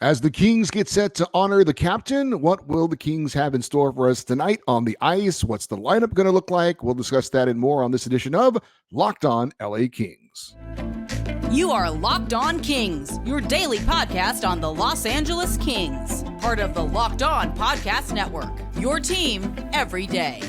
As the Kings get set to honor the captain, what will the Kings have in store for us tonight on the ice? What's the lineup going to look like? We'll discuss that and more on this edition of Locked On LA Kings. You are Locked On Kings, your daily podcast on the Los Angeles Kings, part of the Locked On Podcast Network, your team every day.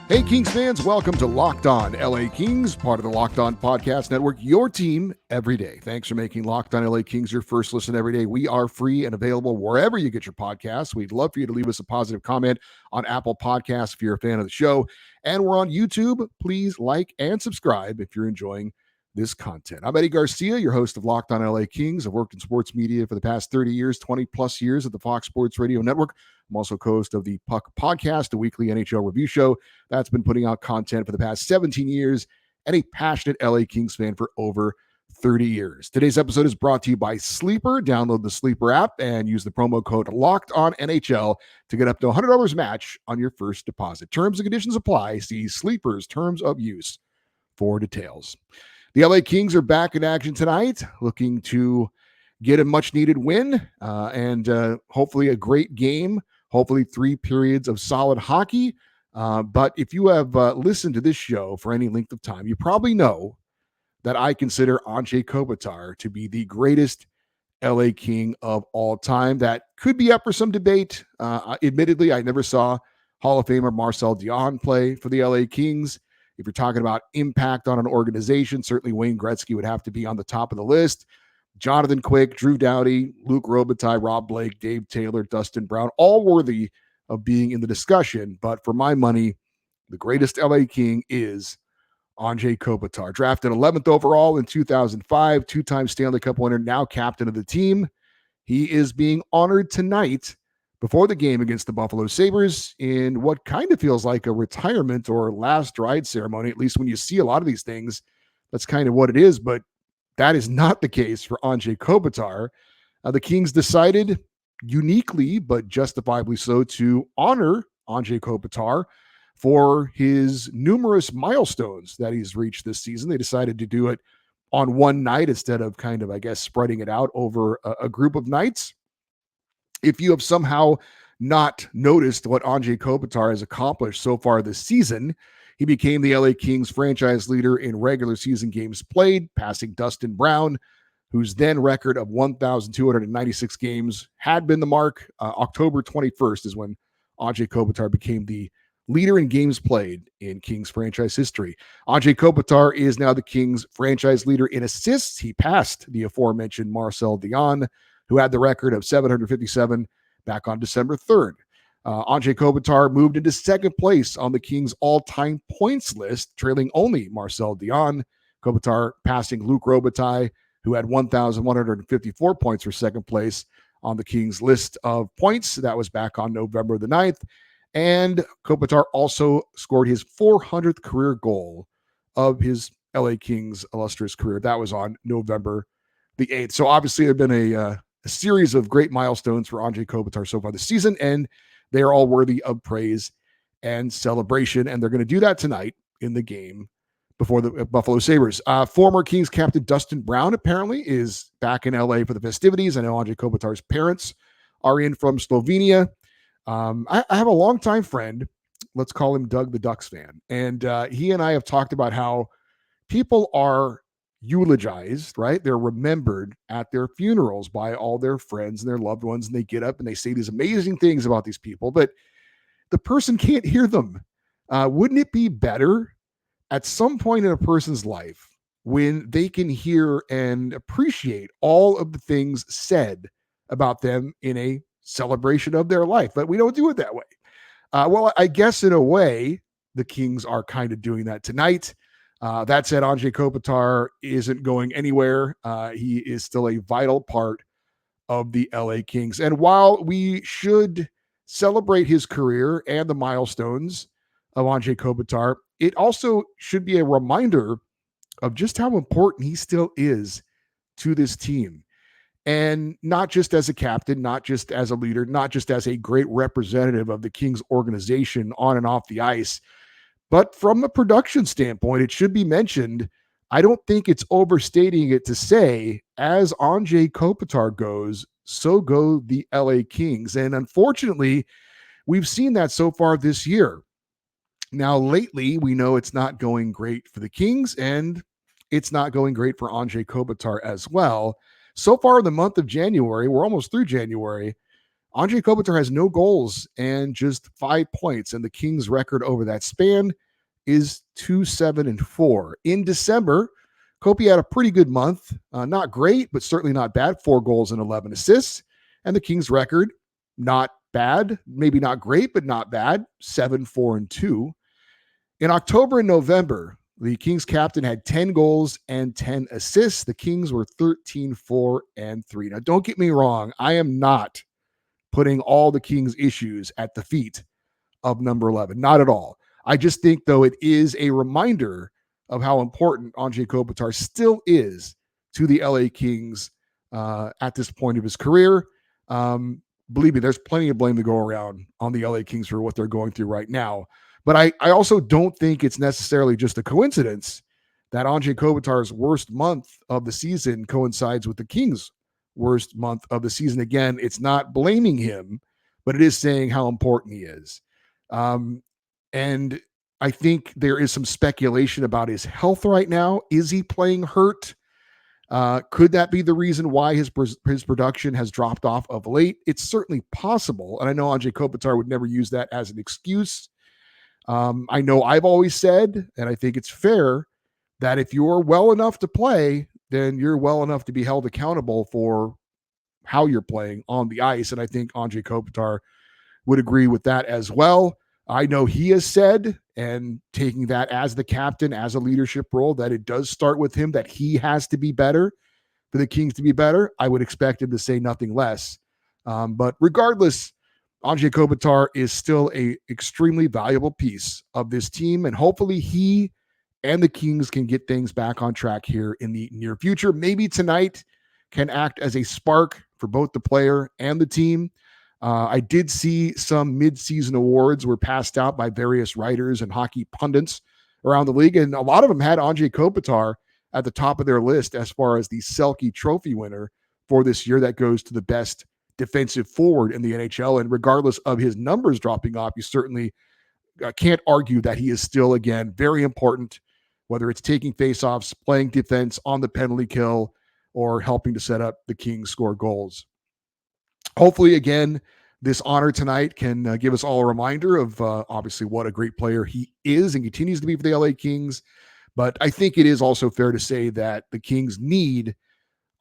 Hey, Kings fans, welcome to Locked On LA Kings, part of the Locked On Podcast Network, your team every day. Thanks for making Locked On LA Kings your first listen every day. We are free and available wherever you get your podcasts. We'd love for you to leave us a positive comment on Apple Podcasts if you're a fan of the show. And we're on YouTube. Please like and subscribe if you're enjoying this content. I'm Eddie Garcia, your host of Locked On LA Kings. I've worked in sports media for the past 30 years, 20 plus years at the Fox Sports Radio Network. I'm also co-host of the Puck Podcast, a weekly NHL review show that's been putting out content for the past 17 years, and a passionate LA Kings fan for over 30 years. Today's episode is brought to you by Sleeper. Download the Sleeper app and use the promo code LOCKEDONNHL to get up to $100 match on your first deposit. Terms and conditions apply. See Sleeper's terms of use for details. The LA Kings are back in action tonight, looking to get a much-needed win and hopefully a great game, hopefully 3 periods of solid hockey. But if you have listened to this show for any length of time, you probably know that I consider Anze Kopitar to be the greatest LA King of all time. That could be up for some debate. Admittedly, I never saw Hall of Famer Marcel Dionne play for the LA Kings. If you're talking about impact on an organization, certainly Wayne Gretzky would have to be on the top of the list. Jonathan Quick, Drew Doughty, Luc Robitaille, Rob Blake, Dave Taylor, Dustin Brown, all worthy of being in the discussion. But for my money, the greatest LA King is Anze Kopitar. Drafted 11th overall in 2005, two-time Stanley Cup winner, now captain of the team. He is being honored tonight before the game against the Buffalo Sabres in what kind of feels like a retirement or last ride ceremony. At least when you see a lot of these things, that's kind of what it is. But that is not the case for Anze Kopitar. The Kings decided uniquely, but justifiably so, to honor Anze Kopitar for his numerous milestones that he's reached this season. They decided to do it on one night instead of kind of, I guess, spreading it out over a group of nights. If you have somehow not noticed what Anze Kopitar has accomplished so far this season, he became the LA Kings franchise leader in regular season games played, passing Dustin Brown, whose then record of 1,296 games had been the mark. October 21st is when Anze Kopitar became the leader in games played in Kings franchise history. Anze Kopitar is now the Kings franchise leader in assists. He passed the aforementioned Marcel Dionne, who had the record of 757 back on December 3rd. Anze Kopitar moved into second place on the Kings' all-time points list, trailing only Marcel Dionne. Kopitar passing Luc Robitaille, who had 1,154 points for second place on the Kings' list of points. That was back on November the 9th. And Kopitar also scored his 400th career goal of his LA Kings illustrious career. That was on November the 8th. So obviously there have been a series of great milestones for Anze Kopitar so far this season, and they are all worthy of praise and celebration. And they're going to do that tonight in the game before the Buffalo Sabres. Former Kings captain Dustin Brown apparently is back in LA for the festivities. I know Anze Kopitar's parents are in from Slovenia. I have a longtime friend, let's call him Doug the Ducks fan. And he and I have talked about how people are eulogized, right? They're remembered at their funerals by all their friends and their loved ones, and they get up and they say these amazing things about these people, but the person can't hear them. Wouldn't it be better at some point in a person's life when they can hear and appreciate all of the things said about them in a celebration of their life? But we don't do it that way. Well, I guess in a way, the Kings are kind of doing that tonight. That said, Anze Kopitar isn't going anywhere. He is still a vital part of the LA Kings. And while we should celebrate his career and the milestones of Anze Kopitar, it also should be a reminder of just how important he still is to this team. And not just as a captain, not just as a leader, not just as a great representative of the Kings organization on and off the ice, But from a production standpoint, it should be mentioned, I don't think it's overstating it to say, as Anze Kopitar goes, so go the LA Kings. And unfortunately, we've seen that so far this year. Now, lately, we know it's not going great for the Kings, and it's not going great for Anze Kopitar as well. So far in the month of January, we're almost through January, Anze Kopitar has no goals and just 5 points, and the Kings' record over that span is 2-7-4. In December, Kopi had a pretty good month. Not great, but certainly not bad. 4 goals and 11 assists. And the Kings' record, not bad. Maybe not great, but not bad. 7-4-2. In October and November, the Kings captain had 10 goals and 10 assists. The Kings were 13-4-3. Now, don't get me wrong. I am not putting all the Kings' issues at the feet of number 11. Not at all. I just think, though, it is a reminder of how important Anze Kopitar still is to the LA Kings at this point of his career. Believe me, there's plenty of blame to go around on the LA Kings for what they're going through right now. But I also don't think it's necessarily just a coincidence that Anze Kopitar's worst month of the season coincides with the Kings' worst month of the season. Again, it's not blaming him, but it is saying how important he is. And I think there is some speculation about his health right now. Is he playing hurt? Could that be the reason why his production has dropped off of late? It's certainly possible. And I know Anze Kopitar would never use that as an excuse. I know I've always said, and I think it's fair, that if you're well enough to play, then you're well enough to be held accountable for how you're playing on the ice. And I think Anze Kopitar would agree with that as well. I know he has said, and taking that as the captain, as a leadership role, that it does start with him, that he has to be better for the Kings to be better. I would expect him to say nothing less. But regardless, Anze Kopitar is still a extremely valuable piece of this team, and hopefully he and the Kings can get things back on track here in the near future. Maybe tonight can act as a spark for both the player and the team. I did see some mid-season awards were passed out by various writers and hockey pundits around the league, and a lot of them had Anze Kopitar at the top of their list as far as the Selke Trophy winner for this year. That goes to the best defensive forward in the NHL, and regardless of his numbers dropping off, you certainly can't argue that he is still, again, very important, whether it's taking faceoffs, playing defense on the penalty kill, or helping to set up the Kings score goals. Hopefully, again, this honor tonight can give us all a reminder of obviously what a great player he is and continues to be for the LA Kings. But I think it is also fair to say that the Kings need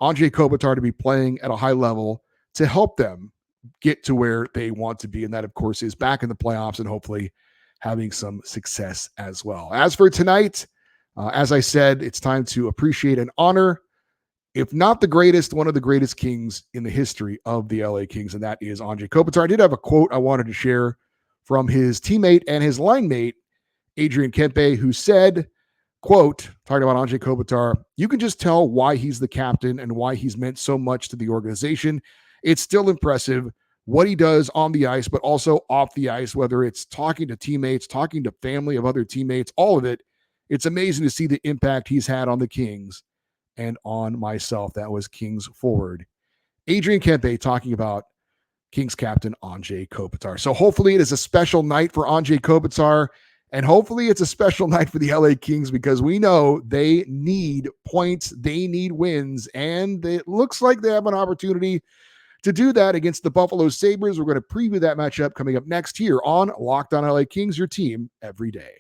Anze Kopitar to be playing at a high level to help them get to where they want to be. And that, of course, is back in the playoffs and hopefully having some success as well. As for tonight, as I said, it's time to appreciate and honor, if not the greatest, one of the greatest Kings in the history of the LA Kings, and that is Anze Kopitar. I did have a quote I wanted to share from his teammate and his line mate, Adrian Kempe, who said, quote, talking about Anze Kopitar, "You can just tell why he's the captain and why he's meant so much to the organization. It's still impressive what he does on the ice, but also off the ice, whether it's talking to teammates, talking to family of other teammates, all of it. It's amazing to see the impact he's had on the Kings and on myself." That was Kings forward Adrian Kempe talking about Kings captain Anze Kopitar. So hopefully it is a special night for Anze Kopitar, and hopefully it's a special night for the LA Kings, because we know they need points, they need wins, and it looks like they have an opportunity to do that against the Buffalo Sabres. We're going to preview that matchup coming up next here on Locked On LA Kings, your team every day.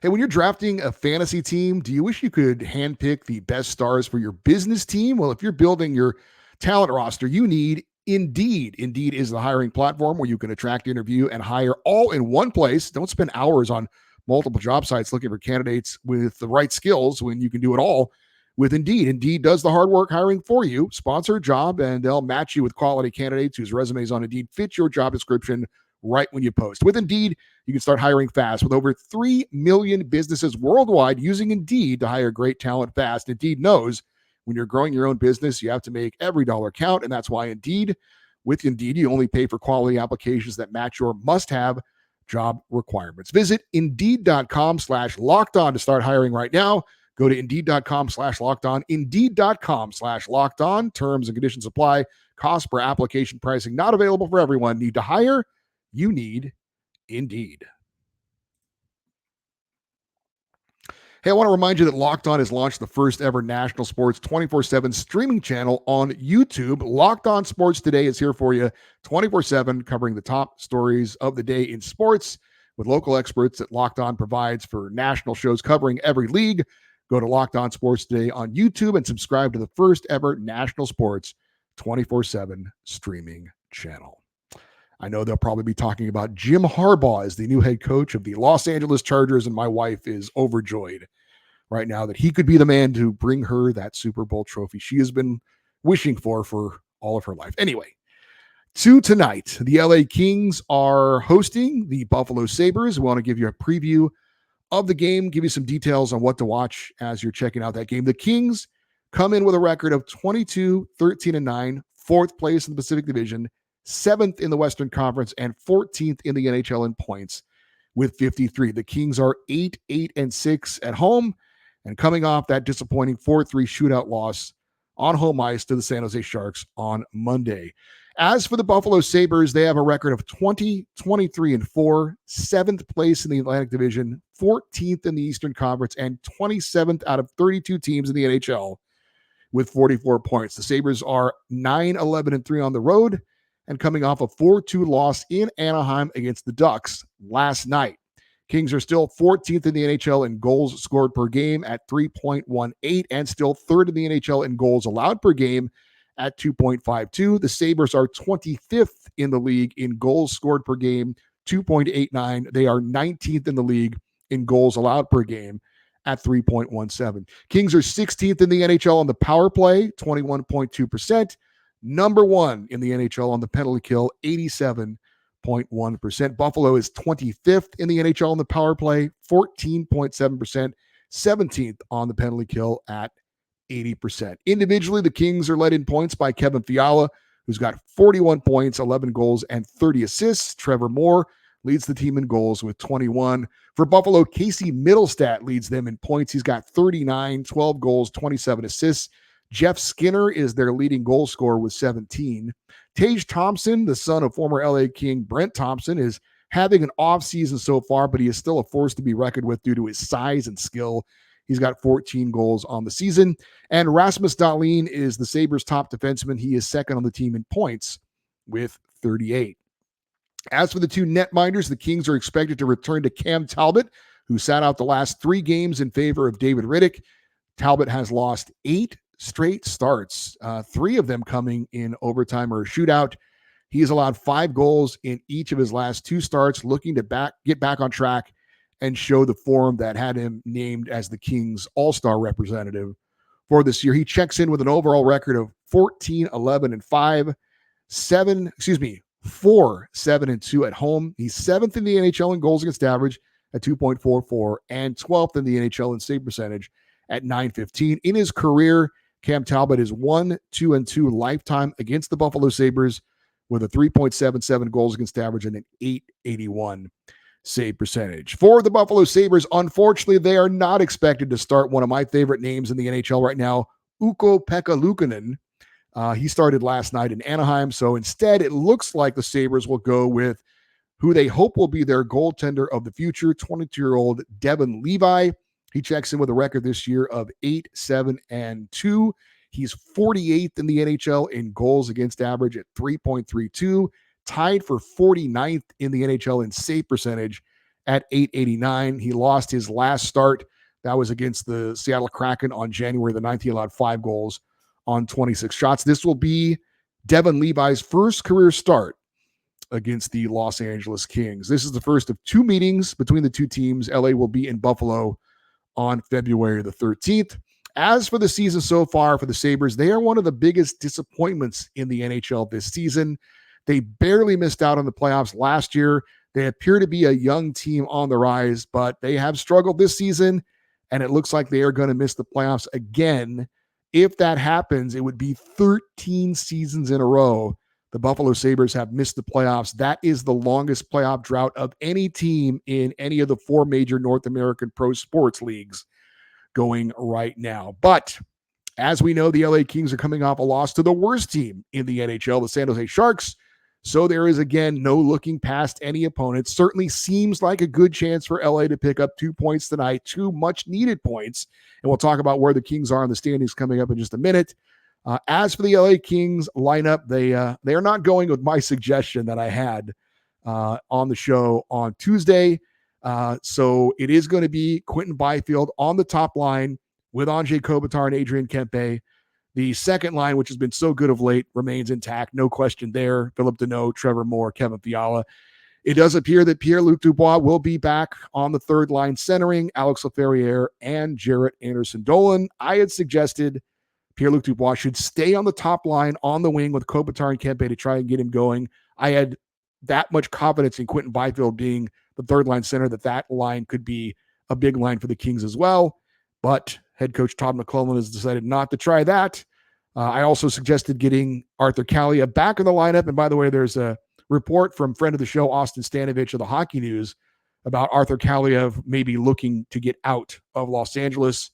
Hey, when you're drafting a fantasy team, do you wish you could handpick the best stars for your business team? Well, if you're building your talent roster, you need Indeed. Indeed is the hiring platform where you can attract, interview, and hire all in one place. Don't spend hours on multiple job sites looking for candidates with the right skills when you can do it all with Indeed. Indeed does the hard work hiring for you. Sponsor a job, and they'll match you with quality candidates whose resumes on Indeed fit your job description right when you post. With Indeed, you can start hiring fast. With over 3 million businesses worldwide using Indeed to hire great talent fast, Indeed knows when you're growing your own business, you have to make every dollar count, and that's why Indeed With Indeed, you only pay for quality applications that match your must-have job requirements. Visit Indeed.com/lockedon to start hiring right now. Go to Indeed.com/lockedon. Indeed.com/lockedon. Terms and conditions apply. Cost per application pricing not available for everyone. Need to hire? You need Indeed. Hey, I want to remind you that Locked On has launched the first ever national sports 24/7 streaming channel on YouTube. Locked On Sports Today is here for you 24/7, covering the top stories of the day in sports with local experts that Locked On provides for national shows covering every league. Go to Locked On Sports Today on YouTube and subscribe to the first ever national sports 24/7 streaming channel. I know they'll probably be talking about Jim Harbaugh as the new head coach of the Los Angeles Chargers, and my wife is overjoyed right now that he could be the man to bring her that Super Bowl trophy she has been wishing for all of her life. Anyway, to tonight, the LA Kings are hosting the Buffalo Sabres. We want to give you a preview of the game, give you some details on what to watch as you're checking out that game. The Kings come in with a record of 22-13-9, fourth place in the Pacific Division, 7th in the Western Conference, and 14th in the NHL in points with 53. The Kings are 8-6 at home, and coming off that disappointing 4-3 shootout loss on home ice to the San Jose Sharks on Monday. As for the Buffalo Sabres, they have a record of 20-23-4, 7th place in the Atlantic Division, 14th in the Eastern Conference, and 27th out of 32 teams in the NHL with 44 points. The Sabres are 9-11-3 on the road, and coming off a 4-2 loss in Anaheim against the Ducks last night. Kings are still 14th in the NHL in goals scored per game at 3.18 and still third in the NHL in goals allowed per game at 2.52. The Sabres are 25th in the league in goals scored per game, 2.89. They are 19th in the league in goals allowed per game at 3.17. Kings are 16th in the NHL on the power play, 21.2%. Number one in the NHL on the penalty kill, 87.1%. Buffalo is 25th in the NHL on the power play, 14.7%. 17th on the penalty kill at 80%. Individually, the Kings are led in points by Kevin Fiala, who's got 41 points, 11 goals, and 30 assists. Trevor Moore leads the team in goals with 21. For Buffalo, Casey Middlestat leads them in points. He's got 39, 12 goals, 27 assists. Jeff Skinner is their leading goal scorer with 17. Tage Thompson, the son of former LA King Brent Thompson, is having an off season so far, but he is still a force to be reckoned with due to his size and skill. He's got 14 goals on the season. And Rasmus Dahlin is the Sabres' top defenseman. He is second on the team in points with 38. As for the two netminders, the Kings are expected to return to Cam Talbot, who sat out the last 3 games in favor of David Riddick. Talbot has lost 8 straight starts, 3 of them coming in overtime or a shootout. He has allowed 5 goals in each of his last 2 starts, looking to get back on track and show the form that had him named as the Kings All-Star representative for this year. He checks in with an overall record of 14-11-5, 4-7-2 at home. He's 7th in the NHL in goals against average at 2.44 and 12th in the NHL in save percentage at 915. In his career, Cam Talbot is 1-2-2 lifetime against the Buffalo Sabres with a 3.77 goals against average and an 881 save percentage. For the Buffalo Sabres, unfortunately, they are not expected to start one of my favorite names in the NHL right now, Ukko-Pekka Luukkonen. He started last night in Anaheim, so instead it looks like the Sabres will go with who they hope will be their goaltender of the future, 22-year-old Devon Levi. He checks in with a record this year of 8-7-2. He's 48th in the NHL in goals against average at 3.32, tied for 49th in the NHL in save percentage at 889. He lost his last start. That was against the Seattle Kraken on January the 9th. He allowed 5 goals on 26 shots. This will be Devon Levi's first career start against the Los Angeles Kings. This is the first of 2 meetings between the two teams. LA will be in Buffalo on February the 13th. As for the season so far for the Sabres, they are one of the biggest disappointments in the NHL this season. They barely missed out on the playoffs last year. They appear to be a young team on the rise, but they have struggled this season, and it looks like they are going to miss the playoffs again. If that happens, it would be 13 seasons in a row The Buffalo Sabres have missed the playoffs. That is the longest playoff drought of any team in any of the four major North American pro sports leagues going right now. But as we know, the LA Kings are coming off a loss to the worst team in the NHL, the San Jose Sharks. So there is, again, no looking past any opponent. Certainly seems like a good chance for LA to pick up 2 points tonight, 2 much-needed points. And we'll talk about where the Kings are in the standings coming up in just a minute. As for the LA Kings lineup, they are not going with my suggestion that I had on the show on Tuesday. So it is going to be Quentin Byfield on the top line with Anze Kopitar and Adrian Kempe. The second line, which has been so good of late, remains intact. No question there. Philip Deneau, Trevor Moore, Kevin Fiala. It does appear that Pierre-Luc Dubois will be back on the third line centering Alex Laferriere and Jarrett Anderson-Dolan. I had suggested Pierre-Luc Dubois should stay on the top line on the wing with Kopitar and Kempe to try and get him going. I had that much confidence in Quentin Byfield being the third line center that line could be a big line for the Kings as well. But head coach Todd McClellan has decided not to try that. I also suggested getting Arthur Kaliya back in the lineup. And by the way, there's a report from friend of the show, Austin Stanovich of the Hockey News, about Arthur Kaliya maybe looking to get out of Los Angeles.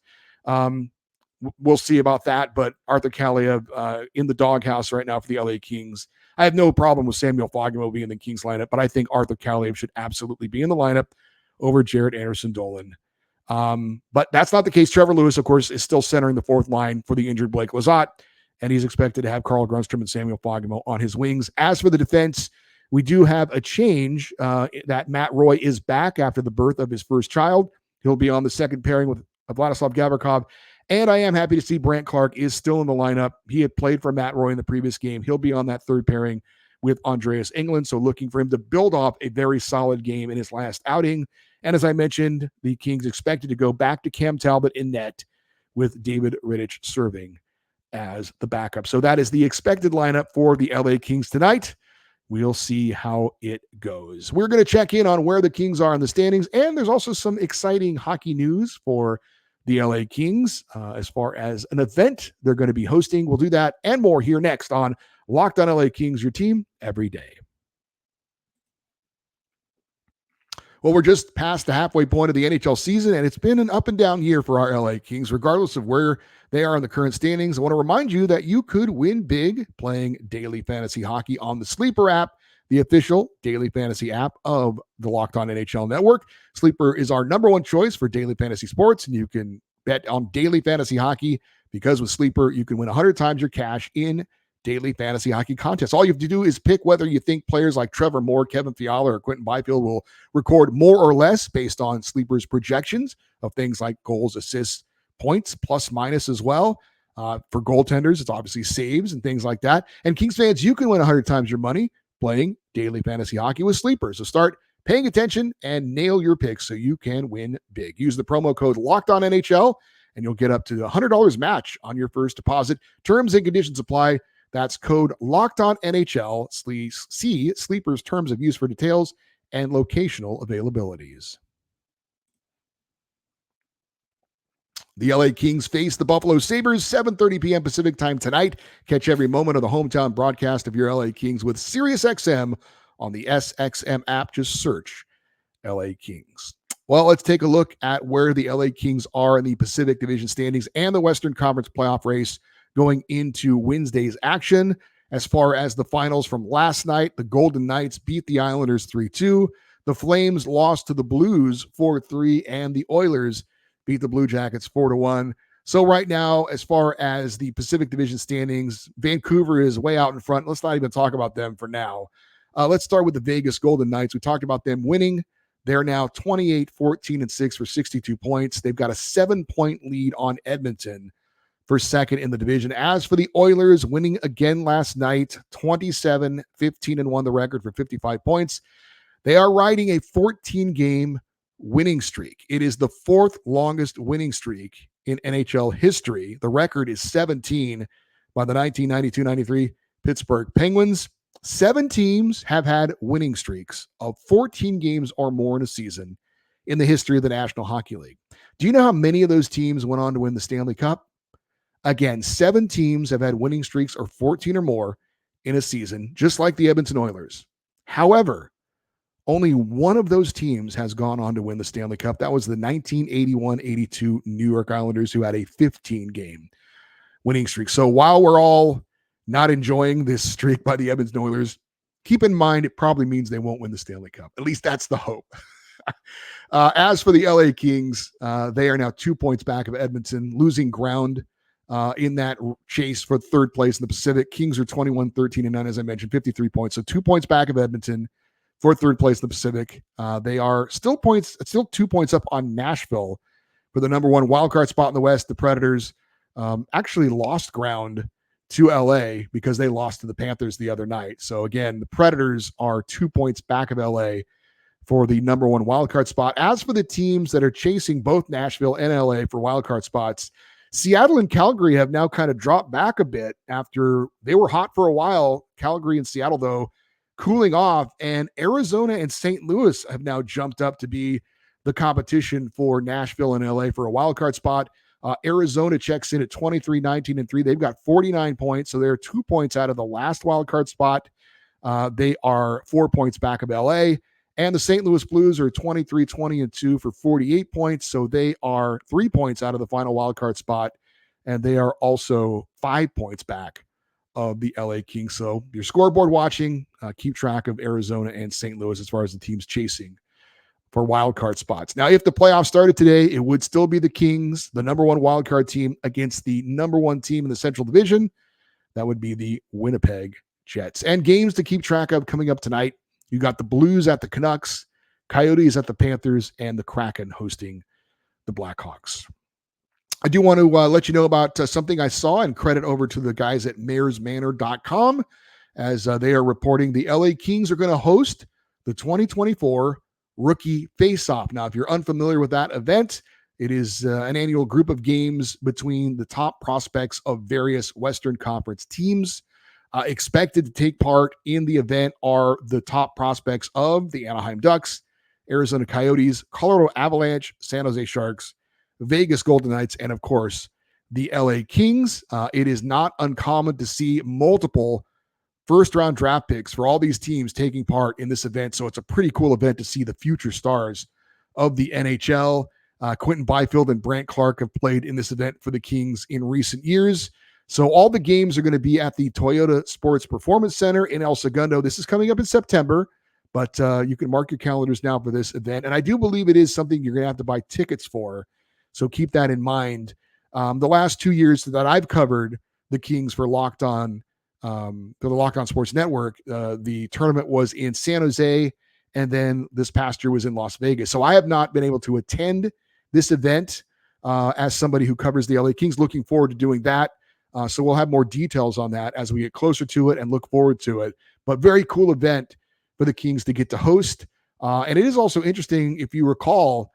We'll see about that. But Arthur Kaliya in the doghouse right now for the LA Kings. I have no problem with Samuel Fagemo being in the Kings lineup, but I think Arthur Kaliya should absolutely be in the lineup over Jarrett Anderson-Dolan. But that's not the case. Trevor Lewis, of course, is still centering the fourth line for the injured Blake Lizotte, and he's expected to have Carl Grundstrom and Samuel Fagemo on his wings. As for the defense, we do have a change that Matt Roy is back after the birth of his first child. He'll be on the second pairing with Vladislav Gavrikov, and I am happy to see Brant Clark is still in the lineup. He had played for Matt Roy in the previous game. He'll be on that third pairing with Andreas Englund, so looking for him to build off a very solid game in his last outing. And as I mentioned, the Kings expected to go back to Cam Talbot in net with David Rittich serving as the backup. So that is the expected lineup for the LA Kings tonight. We'll see how it goes. We're going to check in on where the Kings are in the standings, and there's also some exciting hockey news for the LA Kings as far as an event they're going to be hosting. We'll do that and more here next on Locked On LA Kings, your team every day. Well, we're just past the halfway point of the NHL season, and it's been an up and down year for our LA Kings, regardless of where they are in the current standings. I want to remind you that you could win big playing daily fantasy hockey on the Sleeper app, the official daily fantasy app of the Locked On NHL Network. Sleeper is our number one choice for daily fantasy sports, and you can bet on daily fantasy hockey because with Sleeper, you can win 100 times your cash in daily fantasy hockey contests. All you have to do is pick whether you think players like Trevor Moore, Kevin Fiala, or Quentin Byfield will record more or less based on Sleeper's projections of things like goals, assists, points, plus minus as well. For goaltenders, it's obviously saves and things like that. And Kings fans, you can win 100 times your money playing daily fantasy hockey with Sleeper. So start paying attention and nail your picks so you can win big. Use the promo code LOCKEDONNHL and you'll get up to $100 match on your first deposit. Terms and conditions apply. That's code LOCKEDONNHL. See Sleeper's terms of use for details and locational availabilities. The LA Kings face the Buffalo Sabres, 7:30 p.m. Pacific time tonight. Catch every moment of the hometown broadcast of your LA Kings with SiriusXM on the SXM app. Just search LA Kings. Well, let's take a look at where the LA Kings are in the Pacific Division standings and the Western Conference playoff race going into Wednesday's action. As far as the finals from last night, the Golden Knights beat the Islanders 3-2. The Flames lost to the Blues 4-3, and the Oilers beat the Blue Jackets 4-1. So right now, as far as the Pacific Division standings, Vancouver is way out in front. Let's not even talk about them for now. Let's start with the Vegas Golden Knights. We talked about them winning. They're now 28-14-6 for 62 points. They've got a 7-point lead on Edmonton for second in the division. As for the Oilers, winning again last night, 27-15-1 the record for 55 points. They are riding a 14-game winning streak. It is the fourth longest winning streak in NHL history. The record is 17 by the 1992-93 Pittsburgh Penguins. 7 teams have had winning streaks of 14 games or more in a season in the history of the National Hockey League. Do you know how many of those teams went on to win the Stanley Cup? Again, 7 teams have had winning streaks of 14 or more in a season, just like the Edmonton Oilers. However, only one of those teams has gone on to win the Stanley Cup. That was the 1981-82 New York Islanders, who had a 15-game winning streak. So while we're all not enjoying this streak by the Edmonton Oilers, keep in mind it probably means they won't win the Stanley Cup. At least that's the hope. As for the LA Kings, they are now 2 points back of Edmonton, losing ground in that chase for third place in the Pacific. Kings are 21-13-9, as I mentioned, 53 points. So 2 points back of Edmonton for third place in the Pacific. They are still 2 points up on Nashville for the number one wildcard spot in the West. The Predators actually lost ground to LA because they lost to the Panthers the other night. So again, the Predators are 2 points back of LA for the number one wildcard spot. As for the teams that are chasing both Nashville and LA for wildcard spots, Seattle and Calgary have now kind of dropped back a bit after they were hot for a while. Calgary and Seattle, though, cooling off, and Arizona and St. Louis have now jumped up to be the competition for Nashville and LA for a wildcard spot. Arizona checks in at 23-19-3. They've got 49 points, so they're 2 points out of the last wildcard spot. They are 4 points back of LA. And the St. Louis Blues are 23-20-2 for 48 points. So they are 3 points out of the final wildcard spot. And they are also 5 points back of the LA Kings. So your scoreboard watching, keep track of Arizona and St. Louis as far as the teams chasing for wildcard spots. Now, if the playoffs started today, it would still be the Kings, the number one wildcard team, against the number one team in the Central Division. That would be the Winnipeg Jets. And games to keep track of coming up tonight. You got the Blues at the Canucks, Coyotes at the Panthers, and the Kraken hosting the Blackhawks. I do want to let you know about something I saw, and credit over to the guys at mayorsmanor.com, as they are reporting the LA Kings are going to host the 2024 Rookie Face-Off. Now, if you're unfamiliar with that event, it is an annual group of games between the top prospects of various Western Conference teams. Expected to take part in the event are the top prospects of the Anaheim Ducks, Arizona Coyotes, Colorado Avalanche, San Jose Sharks, Vegas Golden Knights, and of course, the LA Kings. It is not uncommon to see multiple first-round draft picks for all these teams taking part in this event. So it's a pretty cool event to see the future stars of the NHL. Quentin Byfield and Brant Clark have played in this event for the Kings in recent years. So all the games are going to be at the Toyota Sports Performance Center in El Segundo. This is coming up in September, but you can mark your calendars now for this event. And I do believe it is something you're going to have to buy tickets for. So keep that in mind. The last 2 years that I've covered the Kings for Locked On, for the Locked On Sports Network, the tournament was in San Jose, and then this past year was in Las Vegas. So I have not been able to attend this event as somebody who covers the LA Kings. Looking forward to doing that. So we'll have more details on that as we get closer to it and look forward to it. But very cool event for the Kings to get to host. And it is also interesting, if you recall,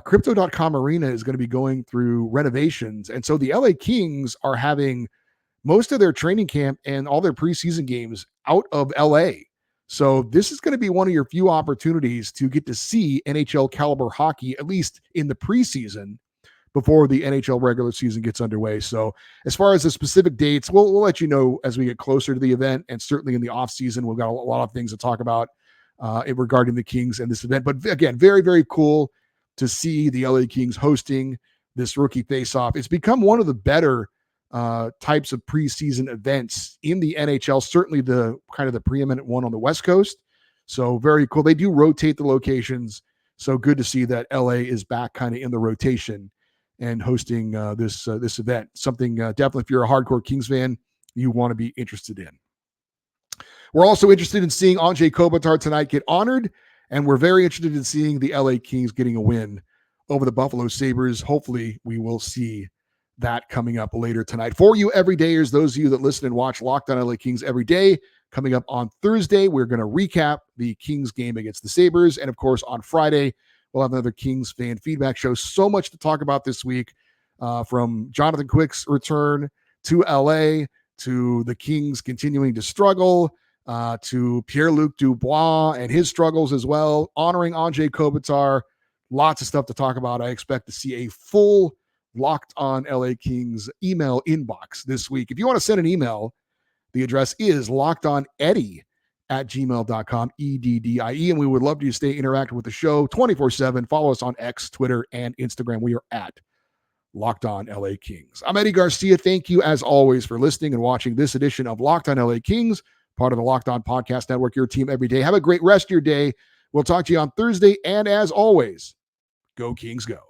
Crypto.com Arena is going to be going through renovations. And so the LA Kings are having most of their training camp and all their preseason games out of LA. So this is going to be one of your few opportunities to get to see NHL caliber hockey, at least in the preseason, before the NHL regular season gets underway. So as far as the specific dates, we'll let you know as we get closer to the event, and certainly in the off season, we've got a lot of things to talk about regarding the Kings and this event. But again, very, very cool to see the LA Kings hosting this rookie face-off. It's become one of the better types of preseason events in the NHL, certainly the kind of the preeminent one on the West Coast. So very cool. They do rotate the locations. So good to see that LA is back kind of in the rotation and hosting this event. Something definitely, if you're a hardcore Kings fan, you want to be interested in. We're also interested in seeing Anze Kopitar tonight get honored, and we're very interested in seeing the LA Kings getting a win over the Buffalo Sabres. Hopefully, we will see that coming up later tonight. For you everydayers, those of you that listen and watch Locked On LA Kings every day, coming up on Thursday, we're going to recap the Kings game against the Sabres. And of course, on Friday, we'll have another Kings fan feedback show. So much to talk about this week, from Jonathan Quick's return to LA, to the Kings continuing to struggle, to Pierre-Luc Dubois and his struggles as well, honoring Anze Kopitar. Lots of stuff to talk about. I expect to see a full Locked On LA Kings email inbox this week. If you want to send an email, The address is lockedoneddie@gmail.com, EDDIE. And we would love you to stay interactive with the show 24/7. Follow us on X, Twitter, and Instagram. We are at Locked On LA Kings. I'm Eddie Garcia. Thank you, as always, for listening and watching this edition of Locked On LA Kings, part of the Locked On Podcast Network, your team every day. Have a great rest of your day. We'll talk to you on Thursday. And as always, go Kings, go.